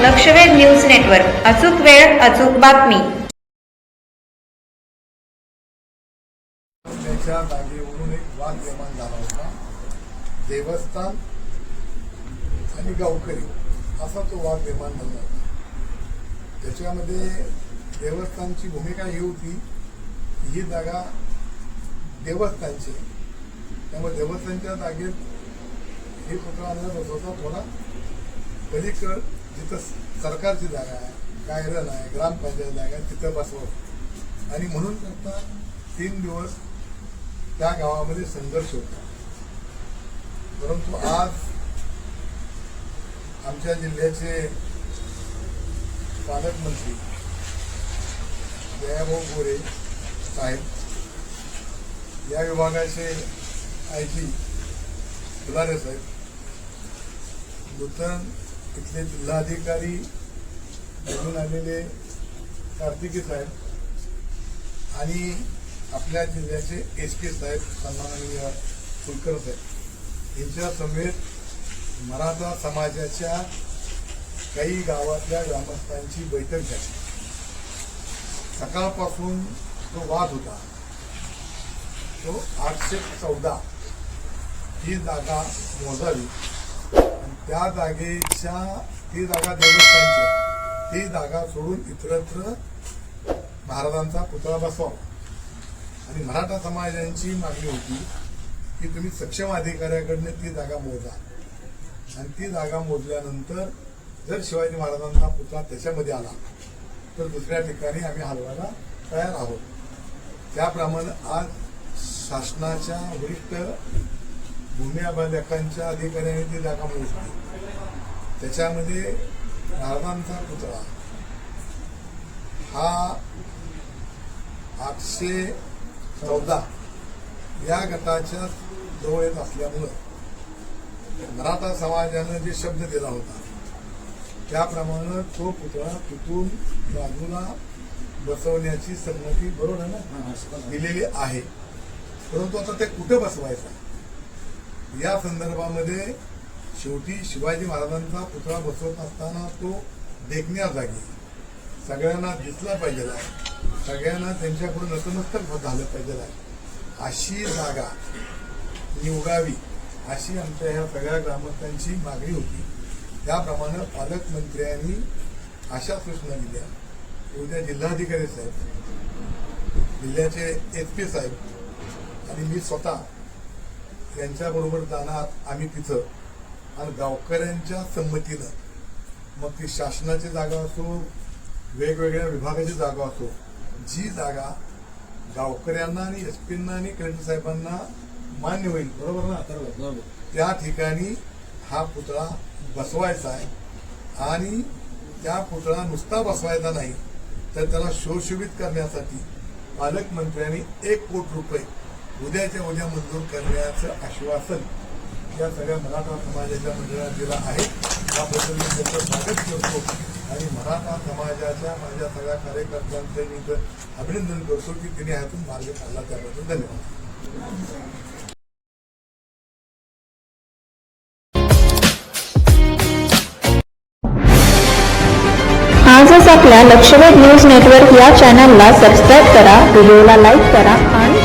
लक्षवेध news network, अचूक वेळ अचूक बातमी. त्याच्या जागेवरून एक वाद निर्माण झाला होता. देवस्थान आणि गावकरी असा तो वाद निर्माण झाला होता. त्याच्यामध्ये देवस्थानची भूमिका ही होती की ही जागा देवस्थानची, त्यामुळे देवस्थानच्या जागेत हे पुतळा आणला बसवता थोडा पलीकड जिथं सरकारची जागा आहे, गायरन आहे, ग्रामपंचायत जागा आहे तिथं बसवत आणि म्हणून करता 3 दिवस त्या गावामध्ये संघर्ष होता. परंतु आज आमच्या जिल्ह्याचे पालकमंत्री दयाभाऊ गोरे साहेब, या विभागाचे आयजी फुलारे साहेब, नूतन इथले जिल्हाधिकारी निवडून आलेले कार्तिकी साहेब आणि आपल्या जिल्ह्याचे SP साहेब सन्माननीय फुलकर साहेब यांच्या समेत मराठा समाजाच्या काही गावातल्या ग्रामस्थांची बैठक झाली. सकाळपासून जो वाद होता तो 814 ही जागा मोजावी आणि त्या जागेच्या ती जागा देवस्थानची, ती जागा सोडून इतरत्र महाराजांचा पुतळा बसवावा आणि मराठा समाजाची मागणी होती की तुम्ही सक्षम अधिकाऱ्याकडनं ती जागा मोजा आणि ती जागा मोजल्यानंतर जर शिवाजी महाराजांचा पुतळा त्याच्यामध्ये आला तर दुसऱ्या ठिकाणी आम्ही हलवायला तयार आहोत. त्याप्रमाणे आज शासनाच्या वरिष्ठ भूमी अभिलेखांच्या अधिकाऱ्यांनी ती जागा मोजली. त्याच्यामध्ये महाराजांचा पुतळा हा 814 या गटाच्या जवळ येत असल्यामुळं मराठा समाजानं जे शब्द दिला होता त्याप्रमाणे तो पुतळा तिथून बाजूला बसवण्याची संमती बरोबर आहे ना दिलेली आहे. परंतु आता ते कुठे बसवायचा या संदर्भामध्ये शेवटी शिवाजी महाराजांचा पुतळा बसवत असताना तो देखण्या जागी सगळ्यांना दिसला पाहिजे आहे, सगळ्यांना त्यांच्याकडून नतमस्तक झालं पाहिजे आहे अशी जागा निवडावी अशी आमच्या ह्या सगळ्या ग्रामस्थांची मागणी होती. त्याप्रमाणे पालकमंत्र्यांनी अशा सूचना दिल्या. उद्या जिल्हाधिकारी साहेब, जिल्ह्याचे SP साहेब आणि मी स्वतः यांच्याबरोबर जाणार आम्ही तिथं आणि गावकऱ्यांच्या संमतीनं, मग ती शासनाची जागा असो, वेगवेगळ्या विभागाची जागा असो, जी जागा गावकऱ्यांना आणि SPंना आणि कलेक्टर साहेबांना मान्य होईल, बरोबर ना, बरोबर, त्या ठिकाणी हा पुतळा बसवायचा आहे. आणि त्या पुतळा नुसता बसवायचा नाही तर त्याला शोषवित करण्यासाठी पालकमंत्र्यांनी 1 कोटी रुपये उद्याच्या उद्या मंजूर करण्याचं आश्वासन या सगळ्या मराठा समाजाच्या मंडळाला दिलं आहे. त्याबद्दल मी त्यांचं स्वागत करतो आणि मराठा समाजाच्या माझ्या सगळ्या कार्यकर्त्यांचं मी अभिनंदन करतो की तिने ह्यातून मार्ग काढला. त्याबद्दल धन्यवाद. आजच आपल्या लक्षवेध न्यूज नेटवर्क या चॅनलला सबस्क्राईब करा, व्हिडिओला लाईक करा आणि